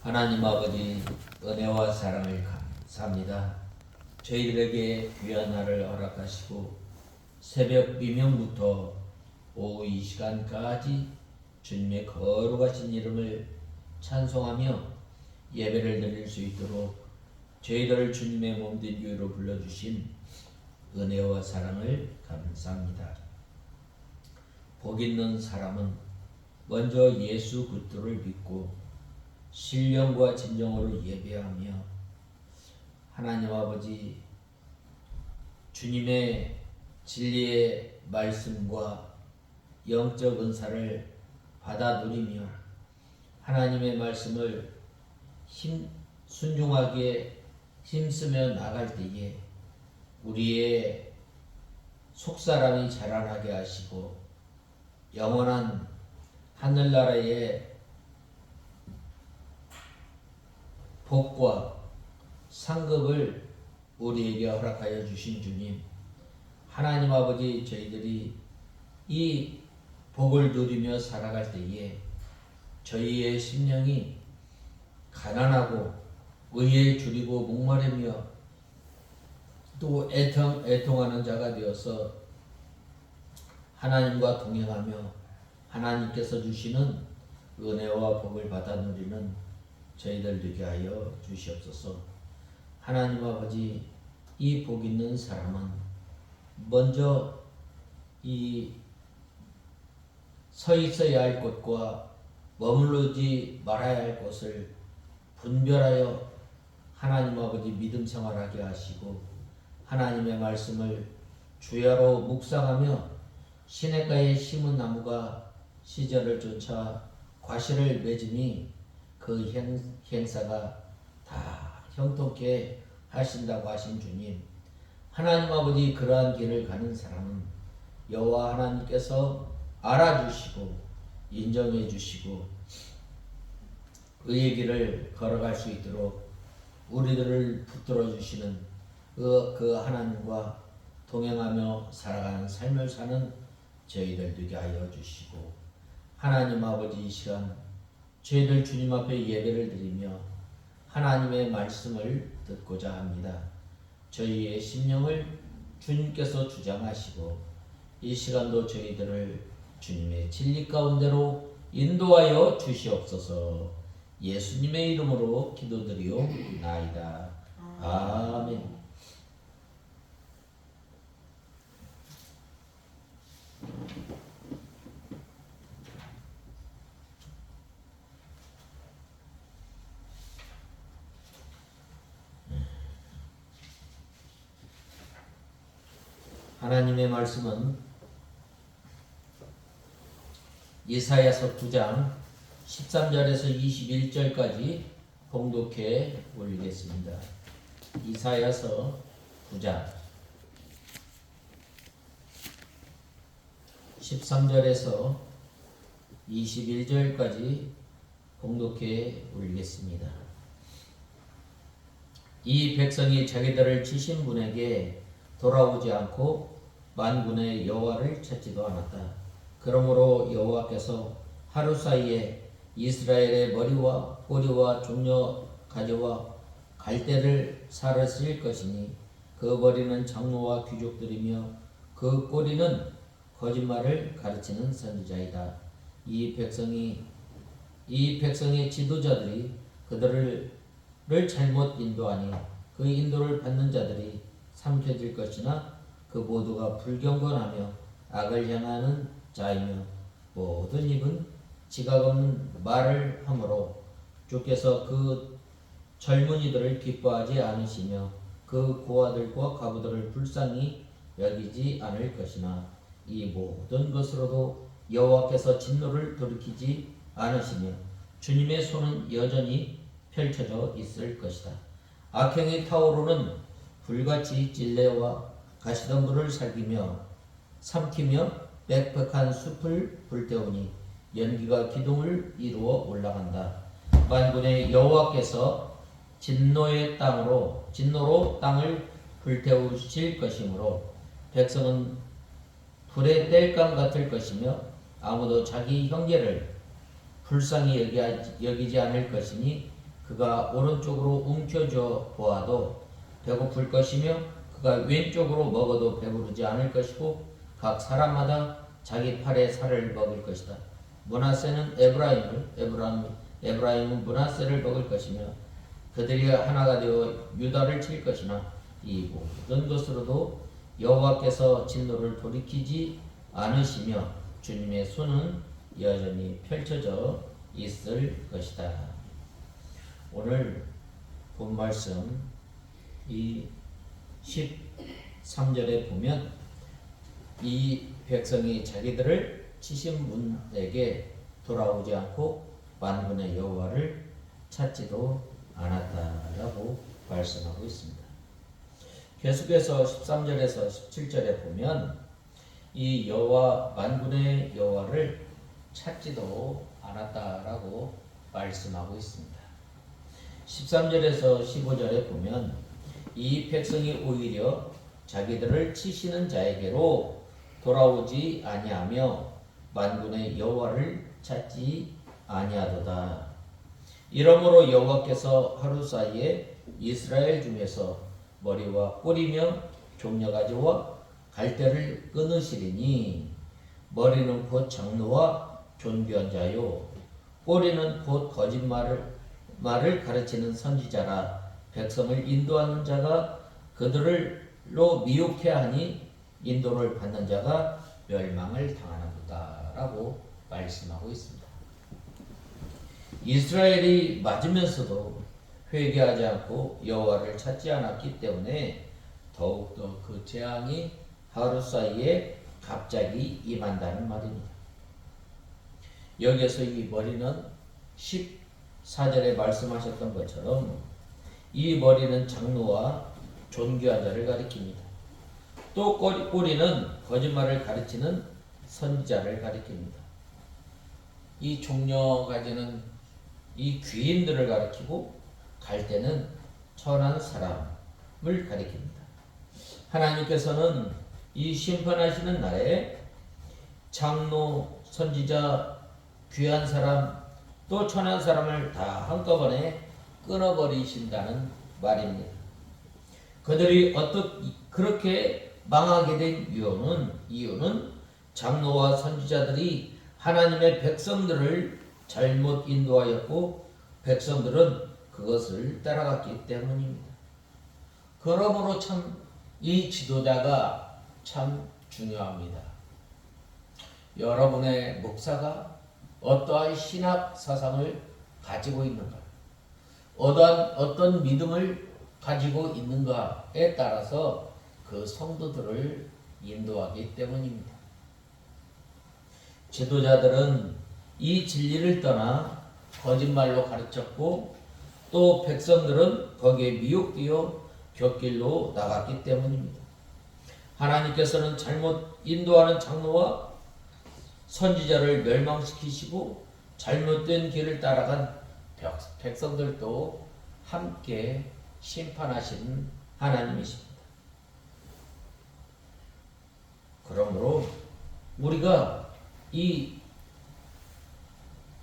하나님 아버지 은혜와 사랑을 감사합니다. 저희들에게 귀한 날을 허락하시고 새벽 비명부터 오후 이 시간까지 주님의 거룩하신 이름을 찬송하며 예배를 드릴 수 있도록 저희들을 주님의 몸된 교회로 불러주신 은혜와 사랑을 감사합니다. 복 있는 사람은 먼저 예수 그리스도를 믿고 신령과 진정으로 예배하며 하나님 아버지 주님의 진리의 말씀과 영적 은사를 받아 누리며 하나님의 말씀을 순종하게 힘쓰며 나갈 때에 우리의 속사람이 자라나게 하시고 영원한 하늘나라의 복과 상급을 우리에게 허락하여 주신 주님, 하나님 아버지 저희들이 이 복을 누리며 살아갈 때에 저희의 심령이 가난하고 의에 줄이고 목마르며 또 애통하는 자가 되어서 하나님과 동행하며 하나님께서 주시는 은혜와 복을 받아 누리는 저희들 되게 하여 주시옵소서. 하나님 아버지 이 복 있는 사람은 먼저 이 서 있어야 할 곳과 머무르지 말아야 할 곳을 분별하여 하나님 아버지 믿음 생활하게 하시고 하나님의 말씀을 주야로 묵상하며 시냇가에 심은 나무가 시절을 쫓아 과실을 맺으니 그 행사가 다 형통케 하신다고 하신 주님, 하나님 아버지 그러한 길을 가는 사람은 여호와 하나님께서 알아주시고 인정해 주시고 의의 길을 걸어갈 수 있도록 우리들을 붙들어 주시는 그 하나님과 동행하며 살아가는 삶을 사는 저희들 되게 하여 주시고 하나님 아버지 이 시간 저희들 주님 앞에 예배를 드리며 하나님의 말씀을 듣고자 합니다. 저희의 심령을 주님께서 주장하시고 이 시간도 저희들을 주님의 진리 가운데로 인도하여 주시옵소서. 예수님의 이름으로 기도드리옵나이다. 아멘. 하나님의 말씀은 이사야서 9장 13절에서 21절까지 봉독해 올리겠습니다. 이사야서 9장 13절에서 21절까지 봉독해 올리겠습니다. 이 백성이 자기들을 치신 분에게 돌아오지 않고 만군의 여호와를 찾지도 않았다. 그러므로 여호와께서 하루 사이에 이스라엘의 머리와 꼬리와 종려 가지와 갈대를 사르실 것이니 그 머리는 장로와 귀족들이며 그 꼬리는 거짓말을 가르치는 선지자이다. 이 백성의 지도자들이 그들을 잘못 인도하니 그 인도를 받는 자들이 삼켜질 것이나 그 모두가 불경건하며 악을 향하는 자이며 모든 입은 지각 없는 말을 하므로 주께서 그 젊은이들을 기뻐하지 않으시며 그 고아들과 과부들을 불쌍히 여기지 않을 것이나 이 모든 것으로도 여호와께서 진노를 돌이키지 않으시며 주님의 손은 여전히 펼쳐져 있을 것이다. 악행이 타오르는 불같이 찔레와 가시덤불을 살기며 삼키며 빽빽한 숲을 불태우니 연기가 기둥을 이루어 올라간다. 만군의 여호와께서 진노로 땅을 불태우실 것이므로 백성은 불의 땔감 같을 것이며 아무도 자기 형제를 불쌍히 여기지 않을 것이니 그가 오른쪽으로 움켜쥐어 보아도 배고플 것이며 그가 왼쪽으로 먹어도 배부르지 않을 것이고 각 사람마다 자기 팔에 살을 먹을 것이다. 므낫세는 에브라임은 므낫세를 먹을 것이며 그들이 하나가 되어 유다를 칠 것이나 이 모든 것으로도 여호와께서 진노를 돌이키지 않으시며 주님의 손은 여전히 펼쳐져 있을 것이다. 오늘 본 말씀 이 13절에 보면 이 백성이 자기들을 치신 분에게 돌아오지 않고 만군의 여호와를 찾지도 않았다라고 말씀하고 있습니다. 계속해서 13절에서 17절에 보면 이 여호와 만군의 여호와를 찾지도 않았다라고 말씀하고 있습니다. 13절에서 15절에 보면 이 백성이 오히려 자기들을 치시는 자에게로 돌아오지 아니하며 만군의 여호와를 찾지 아니하도다. 이러므로 여호와께서 하루 사이에 이스라엘 중에서 머리와 꼬리며 종려가지와 갈대를 끊으시리니 머리는 곧 장로와 존귀한 자요 꼬리는 곧 거짓말을 가르치는 선지자라. 백성을 인도하는 자가 그들로 미혹해 하니 인도를 받는 자가 멸망을 당하는도다 라고 말씀하고 있습니다. 이스라엘이 맞으면서도 회개하지 않고 여호와를 찾지 않았기 때문에 더욱더 그 재앙이 하루 사이에 갑자기 임한다는 말입니다. 여기에서 이 머리는 14절에 말씀하셨던 것처럼 이 머리는 장로와 존귀한 자를 가리킵니다. 또 꼬리는 거짓말을 가르치는 선지자를 가리킵니다. 이 종려가지는 이 귀인들을 가리키고 갈대는 천한 사람을 가리킵니다. 하나님께서는 이 심판하시는 날에 장로, 선지자, 귀한 사람, 또 천한 사람을 다 한꺼번에 끊어버리신다는 말입니다. 그들이 그렇게 망하게 된 이유는 장로와 선지자들이 하나님의 백성들을 잘못 인도하였고 백성들은 그것을 따라갔기 때문입니다. 그러므로 참 이 지도자가 참 중요합니다. 여러분의 목사가 어떠한 신학 사상을 가지고 있는가, 어떤 믿음을 가지고 있는가에 따라서 그 성도들을 인도하기 때문입니다. 지도자들은 이 진리를 떠나 거짓말로 가르쳤고 또 백성들은 거기에 미혹되어 곁길로 나갔기 때문입니다. 하나님께서는 잘못 인도하는 장로와 선지자를 멸망시키시고 잘못된 길을 따라간 백성들도 함께 심판하시는 하나님이십니다. 그러므로 우리가 이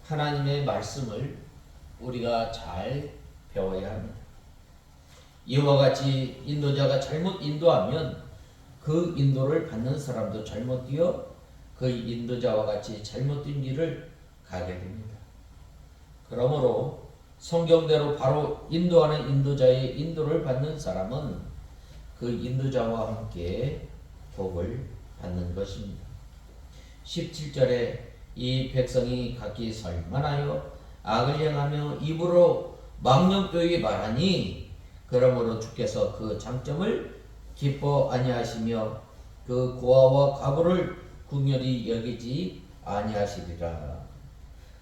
하나님의 말씀을 우리가 잘 배워야 합니다. 이와 같이 인도자가 잘못 인도하면 그 인도를 받는 사람도 잘못되어 그 인도자와 같이 잘못된 길을 가게 됩니다. 그러므로 성경대로 바로 인도하는 인도자의 인도를 받는 사람은 그 인도자와 함께 복을 받는 것입니다. 17절에 이 백성이 각기 살만하여 악을 행하며 입으로 망령되이 말하니 그러므로 주께서 그 장점을 기뻐 아니하시며 그 고아와 과부를 궁휼히 여기지 아니하시리라.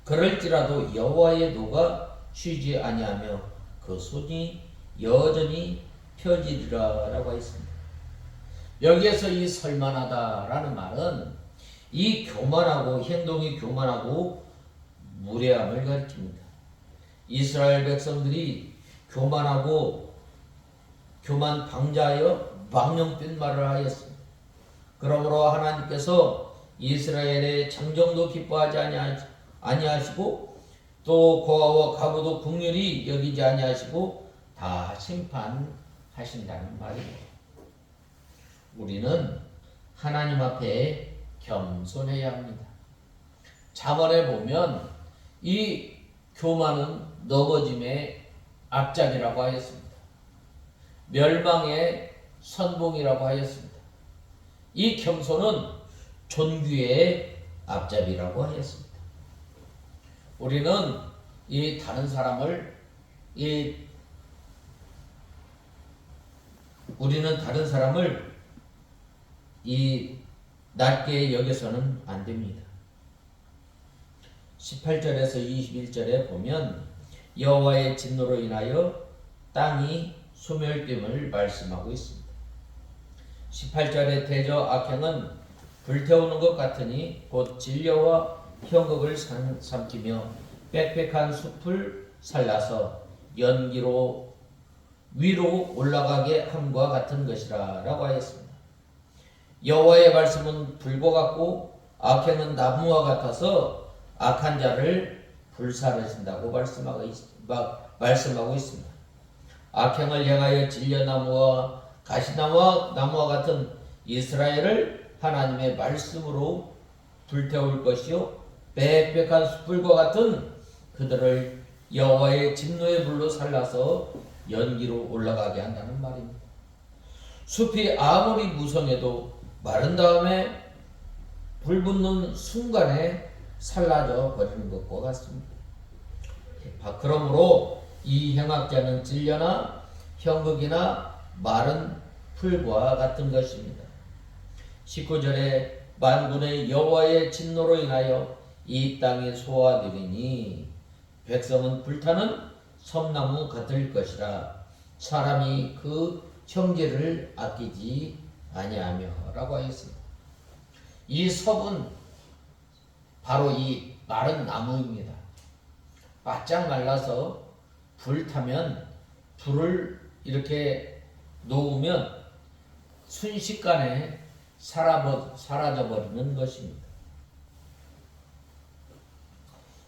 그럴지라도 여호와의 노가 쉬지 아니하며 그 손이 여전히 펴지리라 라고 했습니다. 여기에서 이 설만하다라는 말은 이 교만하고 행동이 교만하고 무례함을 가리킵니다. 이스라엘 백성들이 교만 방자하여 망령된 말을 하였습니다. 그러므로 하나님께서 이스라엘의 장정도 기뻐하지 아니하시고 또 고아와 가부도 긍휼히 여기지 아니하시고 다 심판하신다는 말이에요. 우리는 하나님 앞에 겸손해야 합니다. 잠언에 보면 이 교만은 넘어짐의 앞장이라고 하였습니다. 멸망의 선봉이라고 하였습니다. 이 겸손은 존귀의 앞잡이라고 하였습니다. 우리는 이 다른 사람을 낮게 여겨서는 안 됩니다. 18절에서 21절에 보면 여호와의 진노로 인하여 땅이 소멸됨을 말씀하고 있습니다. 18절에 대저 악행은 불태우는 것 같으니 곧 진려와 형극을 삼키며 빽빽한 숲을 살라서 연기로 위로 올라가게 함과 같은 것이라 라고 하였습니다. 여호와의 말씀은 불과 같고 악행은 나무와 같아서 악한 자를 불사르신다고 말씀하고 있습니다. 악행을 향하여 진려나무와 가시나무와 나무와 같은 이스라엘을 하나님의 말씀으로 불태울 것이요 빽빽한 숯불과 같은 그들을 여호와의 진노의 불로 살라서 연기로 올라가게 한다는 말입니다. 숲이 아무리 무성해도 마른 다음에 불 붙는 순간에 살라져 버리는 것과 같습니다. 그러므로 이 행악자는 진려나 형극이나 마른 풀과 같은 것입니다. 19절에 만군의 여호와의 진노로 인하여 이 땅이 소화되리니 백성은 불타는 섬나무 같을 것이라 사람이 그 형제를 아끼지 아니하며 라고 하였습니다. 이 섭은 바로 이 마른 나무입니다. 바짝 말라서 불타면 불을 이렇게 놓으면 순식간에 사라져버리는 것입니다.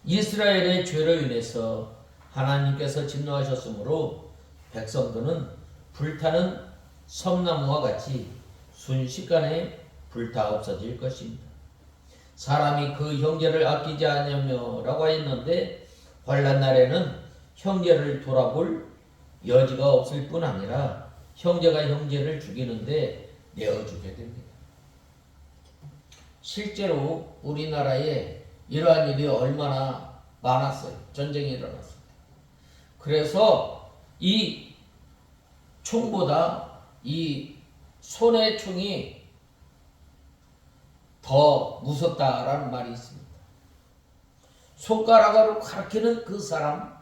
이스라엘의 죄로 인해서 하나님께서 진노하셨으므로 백성들은 불타는 섬나무와 같이 순식간에 불타 없어질 것입니다. 사람이 그 형제를 아끼지 않으며 라고 했는데 환난 날에는 형제를 돌아볼 여지가 없을 뿐 아니라 형제가 형제를 죽이는데 내어주게 됩니다. 실제로 우리나라에 이러한 일이 얼마나 많았어요. 전쟁이 일어났습니다. 그래서 이 총보다 이 손의 총이 더 무섭다라는 말이 있습니다. 손가락으로 가리키는 그 사람,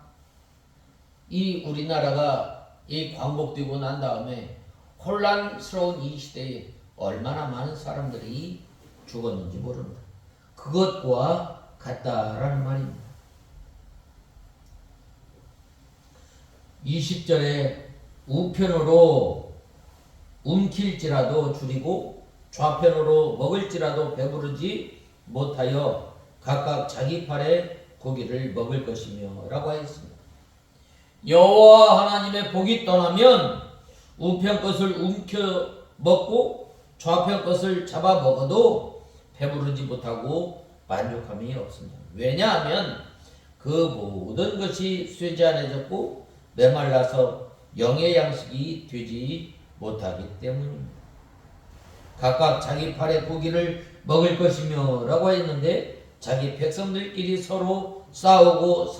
이 우리나라가 이 광복되고 난 다음에 혼란스러운 이 시대에 얼마나 많은 사람들이 죽었는지 모릅니다. 그것과 같다라는 말입니다. 20절에 우편으로 움킬지라도 줄이고 좌편으로 먹을지라도 배부르지 못하여 각각 자기 팔에 고기를 먹을 것이며 라고 하였습니다. 여호와 하나님의 복이 떠나면 우편 것을 움켜 먹고 좌편 것을 잡아 먹어도 배부르지 못하고 만족함이 없습니다. 왜냐하면 그 모든 것이 쇠잔해졌고 메말라서 영의 양식이 되지 못하기 때문입니다. 각각 자기 팔에 고기를 먹을 것이며 라고 했는데 자기 백성들끼리 서로 싸우고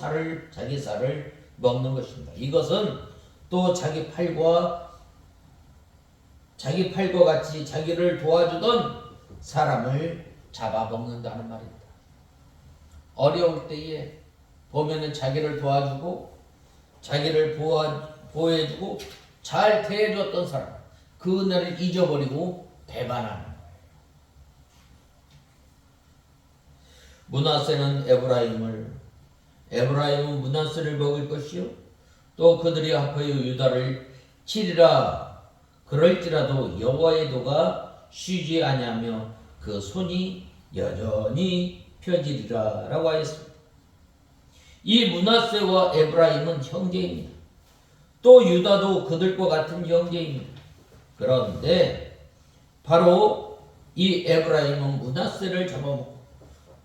자기 살을 먹는 것입니다. 이것은 또 자기 팔과 같이 자기를 도와주던 사람을 잡아먹는다는 말입니다. 어려울 때에 보면은 자기를 도와주고 자기를 보호해주고 잘 대해줬던 사람, 그 은혜를 잊어버리고 배반하는 거예요. 므낫세는 에브라임은 므낫세를 먹을 것이요 또 그들이 합하여 유다를 치리라. 그럴지라도 여호와의 도가 쉬지 아니하며 그 손이 여전히 펴지리라 라고 하였습니다. 이 므낫세와 에브라임은 형제입니다. 또 유다도 그들과 같은 형제입니다. 그런데 바로 이 에브라임은 므낫세를 잡아먹고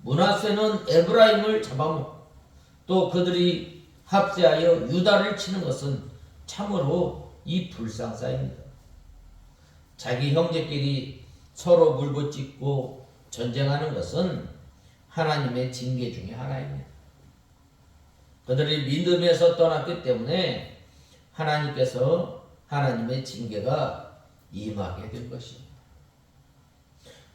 므낫세는 에브라임을 잡아먹고 또 그들이 합세하여 유다를 치는 것은 참으로 이 불상사입니다. 자기 형제끼리 서로 물붙이고 전쟁하는 것은 하나님의 징계 중에 하나입니다. 그들이 믿음에서 떠났기 때문에 하나님께서 하나님의 징계가 임하게 된 것입니다.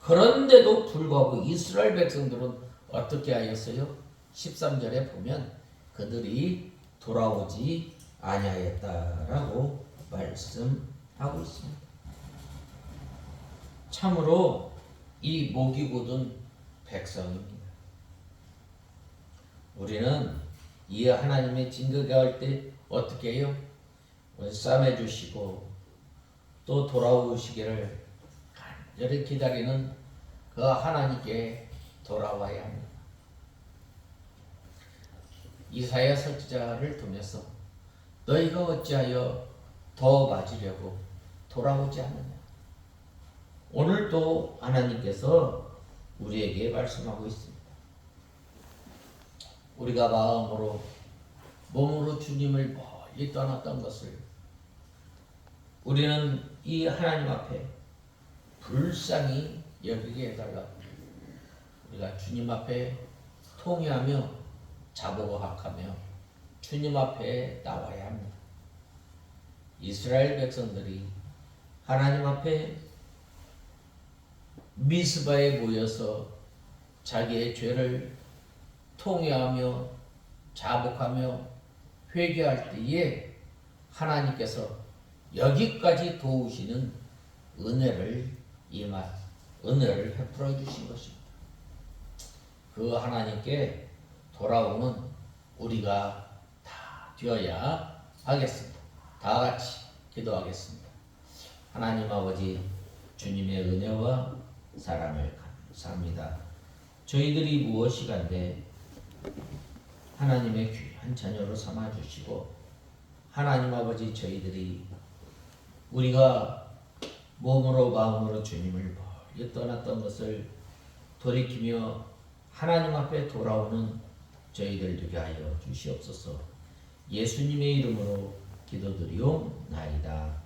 그런데도 불구하고 이스라엘 백성들은 어떻게 하였어요? 13절에 보면 그들이 돌아오지 아니하였다라고 말씀하고 있습니다. 참으로 이 목이 곧은 백성입니다. 우리는 이 하나님의 징계가 올 때 어떻게 해요? 싸매 주시고 또 돌아오시기를 간절히 기다리는 그 하나님께 돌아와야 합니다. 이사야 선지자를 통해서 너희가 어찌하여 더 맞으려고 돌아오지 않느냐. 오늘도 하나님께서 우리에게 말씀하고 있습니다. 우리가 마음으로 몸으로 주님을 멀리 떠났던 것을 우리는 이 하나님 앞에 불쌍히 여기게 해달라고 우리가 주님 앞에 통회하며 자복하며 주님 앞에 나와야 합니다. 이스라엘 백성들이 하나님 앞에 미스바에 모여서 자기의 죄를 통회하며 자복하며 회개할 때에 하나님께서 여기까지 도우시는 은혜를 베풀어 주신 것입니다. 그 하나님께 돌아오는 우리가 다 되어야 하겠습니다. 다 같이 기도하겠습니다. 하나님 아버지, 주님의 은혜와 사랑을 감사합니다. 저희들이 무엇이간데 하나님의 귀한 자녀로 삼아주시고 하나님 아버지, 저희들이 우리가 몸으로 마음으로 주님을 멀리 떠났던 것을 돌이키며 하나님 앞에 돌아오는 저희들 되게 하여 주시옵소서. 예수님의 이름으로 기도드리옵나이다.